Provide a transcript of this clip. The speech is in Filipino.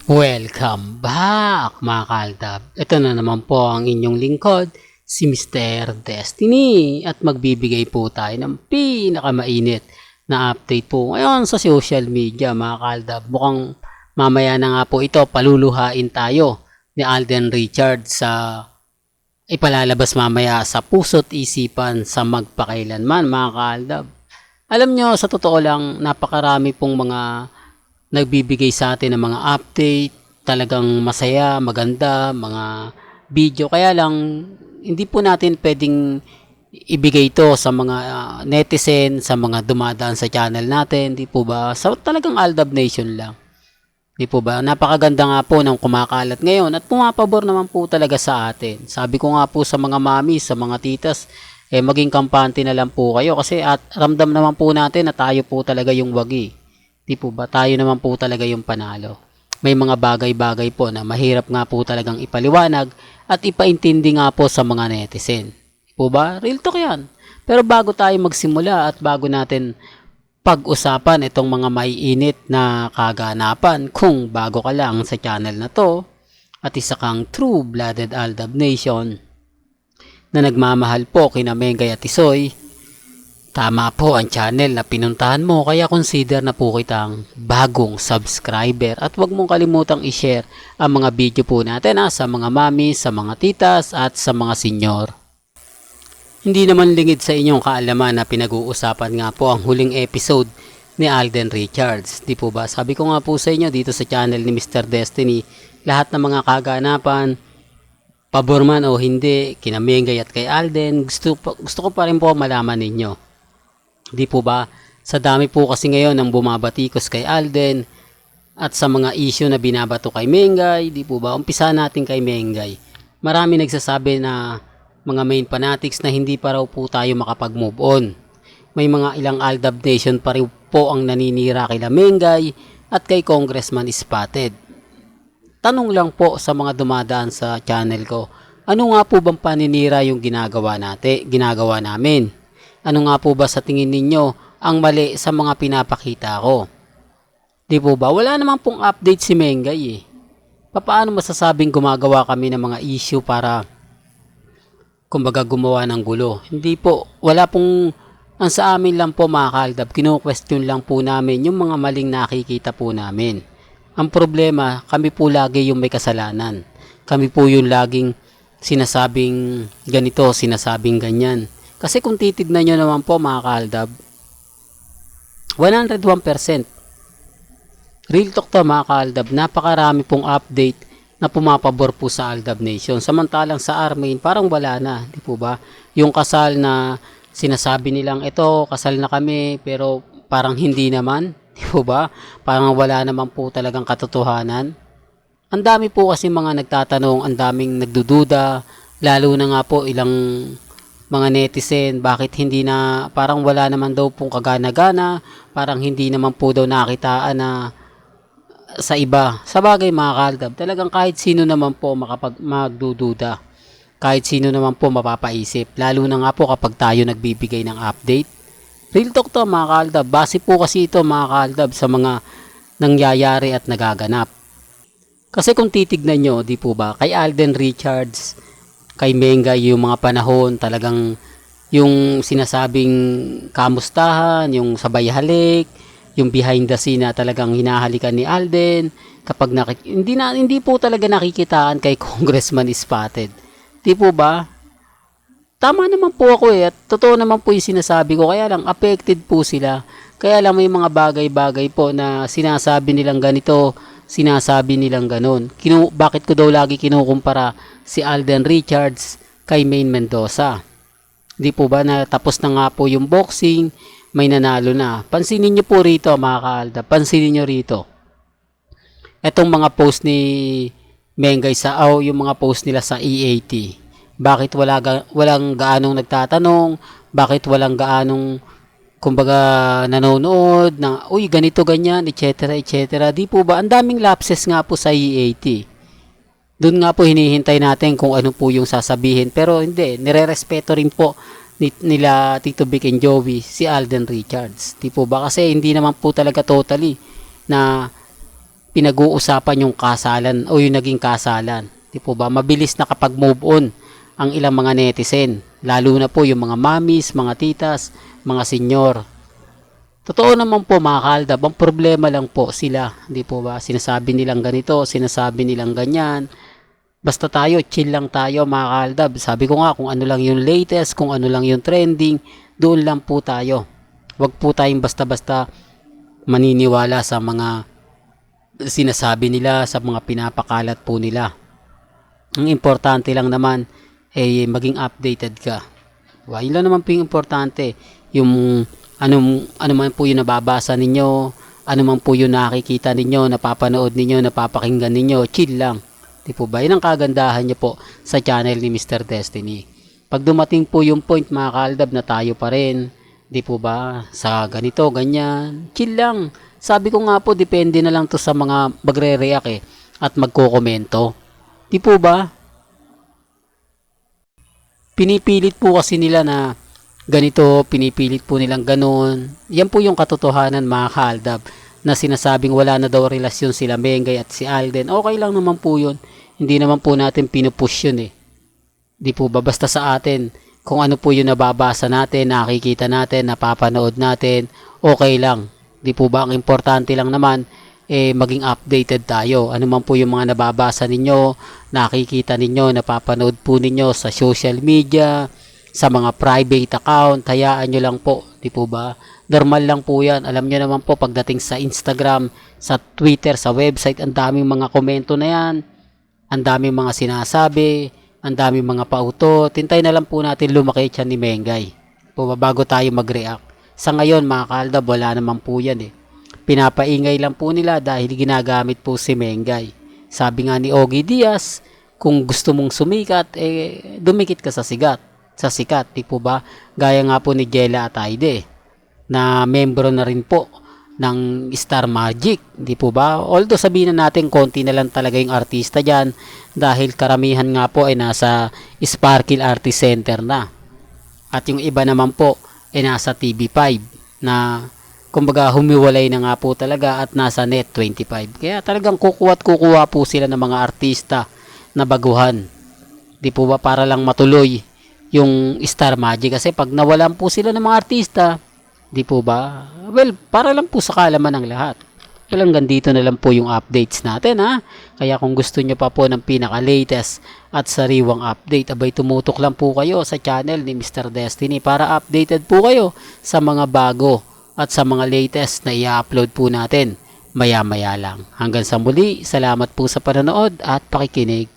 Welcome back mga kaaldab. Ito na naman po ang inyong lingkod, si Mr. Destiny. At magbibigay po tayo ng pinakamainit na update po ngayon sa social media mga kaaldab. Mukhang mamaya na nga po ito, paluluhain tayo ni Alden Richards sa ipalalabas mamaya sa Puso't Isipan sa Magpakailanman mga kaaldab. Alam nyo, sa totoo lang, napakarami pong mga nagbibigay sa atin ng mga update, talagang masaya, maganda, mga video. Kaya lang, hindi po natin pwedeng ibigay ito sa mga netizen, sa mga dumadaan sa channel natin, di po ba? Sa talagang Aldab Nation lang. Di po ba? Napakaganda nga po ng kumakalat ngayon at pumapabor naman po talaga sa atin. Sabi ko nga po sa mga mami, sa mga titas, maging kampante na lang po kayo kasi at ramdam naman po natin na tayo po talaga yung wagi. Di po ba? Tayo naman po talaga yung panalo. May mga bagay-bagay po na mahirap nga po talagang ipaliwanag at ipaintindi nga po sa mga netizen. Di po ba? Real talk yan. Pero bago tayo magsimula at bago natin pag-usapan itong mga maiinit na kaganapan, kung bago ka lang sa channel na to at isa kang true-blooded Aldab Nation na nagmamahal po kina Mengay at Tisoy, tama po ang channel na pinuntahan mo, kaya consider na po kitang bagong subscriber at huwag mong kalimutang i-share ang mga video po natin sa mga mami, sa mga titas at sa mga senyor. Hindi naman lingid sa inyong kaalaman na pinag-uusapan nga po ang huling episode ni Alden Richards. Di po ba? Sabi ko nga po sa inyo dito sa channel ni Mr. Destiny, lahat ng mga kaganapan, pabor man o hindi, kina Mengay at kay Alden, gusto ko pa rin po malaman ninyo. Di po ba? Sa dami po kasi ngayon ng bumabatikos kay Alden at sa mga issue na binabato kay Mengay, di po ba? Umpisa natin kay Mengay. Marami nagsasabi na mga main fanatics na hindi pa raw po tayo makapag-move on. May mga ilang Aldab Nation pa rin po ang naninira kay Mengay at kay Congressman Spotted. Tanong lang po sa mga dumadaan sa channel ko, ano nga po bang paninira yung ginagawa namin? Ano nga po ba sa tingin ninyo ang mali sa mga pinapakita ko? Di po ba? Wala naman pong update si Mengay eh. Paano masasabing gumagawa kami ng mga issue para kumbaga gumawa ng gulo? Hindi po. Wala pong, ang sa amin lang po mga kaaldab, kino-question lang po namin yung mga maling nakikita po namin. Ang problema, kami po lagi yung may kasalanan. Kami po yung laging sinasabing ganito, sinasabing ganyan. Kasi kung titignan nyo naman po mga kaaldab, 101%. Real talk to mga kaaldab, napakarami pong update na pumapabor po sa Aldab Nation. Samantalang sa Armain, parang wala na. Di po ba? Yung kasal na sinasabi nilang ito, kasal na kami, pero parang hindi naman. Di po ba? Parang wala naman po talagang katotohanan. Ang dami po kasi mga nagtatanong, ang daming nagdududa, lalo na nga po ilang mga netizen, bakit hindi na, parang wala naman daw pong kagana-gana, parang hindi naman po daw nakitaan na sa iba. Sa bagay mga kaaldab, talagang kahit sino naman po magdududa, kahit sino naman po mapapaisip, lalo na nga po kapag tayo nagbibigay ng update. Real talk to mga kaaldab, base po kasi ito mga kaaldab sa mga nangyayari at nagaganap. Kasi kung titignan nyo, di po ba, kay Alden Richards, kay Mengay, yung mga panahon talagang yung sinasabing kamustahan, yung sabay halik, yung behind the scene na talagang hinahalikan ni Alden kapag hindi po talaga nakikitaan kay Congressman Spotted. Di po ba? Tama naman po ako at totoo naman po yung sinasabi ko, kaya lang affected po sila. Kaya lang may mga bagay-bagay po na sinasabi nilang ganito, sinasabi nilang ganon. Bakit ko daw lagi kinukumpara si Alden Richards kay Maine Mendoza? Di po ba na tapos na nga po yung boxing, may nanalo na. Pansinin nyo po rito mga kaaldab, pansinin nyo rito. Etong mga post ni Mengay yung mga post nila sa EAT. Bakit walang gaanong nagtatanong? Bakit walang gaanong kumbaga nanonood na uy ganito ganyan etc etc. Di po ba ang daming lapses nga po sa EAT. Doon nga po hinihintay natin kung ano po yung sasabihin, pero hindi, nire-respeto rin po nila Tito Vic and Joey si Alden Richards. Di po ba? Kasi hindi naman po talaga totally na pinag-uusapan yung kasalan o yung naging kasalan. Di po ba? Mabilis na kapag move on ang ilang mga netizen. Lalo na po yung mga mamis, mga titas, mga senyor. Totoo naman po mga kaaldab, ang problema lang po sila. Di po ba? Sinasabi nilang ganito, sinasabi nilang ganyan. Basta tayo, chill lang tayo mga kaaldab. Sabi ko nga, kung ano lang yung latest, kung ano lang yung trending, doon lang po tayo. Huwag po tayong basta-basta maniniwala sa mga sinasabi nila, sa mga pinapakalat po nila. Ang importante lang naman ay maging updated ka. Diba? Yun lang naman po yung importante. Yung ano man po yung nababasa ninyo, ano man po yung nakikita ninyo, napapanood ninyo, napapakinggan ninyo, chill lang. Di po ba? Yun ang kagandahan nyo po sa channel ni Mr. Destiny. Pag dumating po yung point mga kaaldab na tayo pa rin, di po ba, sa ganito, ganyan, chill lang. Sabi ko nga po, depende na lang to sa mga magre-react at magko-komento. Di po ba? Pinipilit po kasi nila na ganito, pinipilit po nilang ganon. Yan po yung katotohanan mga kaaldab na sinasabing wala na daw relasyon sila Mengay at si Alden. Okay lang naman po yun. Hindi naman po natin pinupush yun Di po ba? Basta sa atin, kung ano po yung nababasa natin, nakikita natin, napapanood natin, okay lang. Di po ba? Ang importante lang naman, maging updated tayo. Ano man po yung mga nababasa ninyo, nakikita ninyo, napapanood po ninyo sa social media, sa mga private account, hayaan nyo lang po. Di po ba? Normal lang po yan. Alam nyo naman po, pagdating sa Instagram, sa Twitter, sa website, ang daming mga komento na yan. Ang daming mga sinasabi, ang daming mga pauto. Tintay na lang po natin lumaki siya ni Mengay. Po bago tayo mag-react. Sa ngayon mga kaaldab, wala naman po yan Pinapaingay lang po nila dahil ginagamit po si Mengay. Sabi nga ni Ogie Diaz, kung gusto mong sumikat, dumikit ka sa sikat. Sa sikat, di po ba? Gaya nga po ni Jella Ataide, na membro na rin po ng Star Magic, di po ba? Although sabihin na natin konti na lang talaga yung artista dyan dahil karamihan nga po ay nasa Sparkle Artist Center na. At yung iba naman po ay nasa TV5 na kumbaga humiwalay na nga po talaga at nasa Net 25. Kaya talagang kukuha at kukuha po sila ng mga artista na baguhan. Di po ba para lang matuloy yung Star Magic kasi pag nawalan po sila ng mga artista, di po ba? Well, para lang po sa kaalaman ng lahat. Well, hanggang dito na lang po yung updates natin Kaya kung gusto nyo pa po ng pinaka-latest at sariwang update, abay tumutok lang po kayo sa channel ni Mr. Destiny para updated po kayo sa mga bago at sa mga latest na i-upload po natin maya-maya lang. Hanggang sa muli, salamat po sa panonood at pakikinig.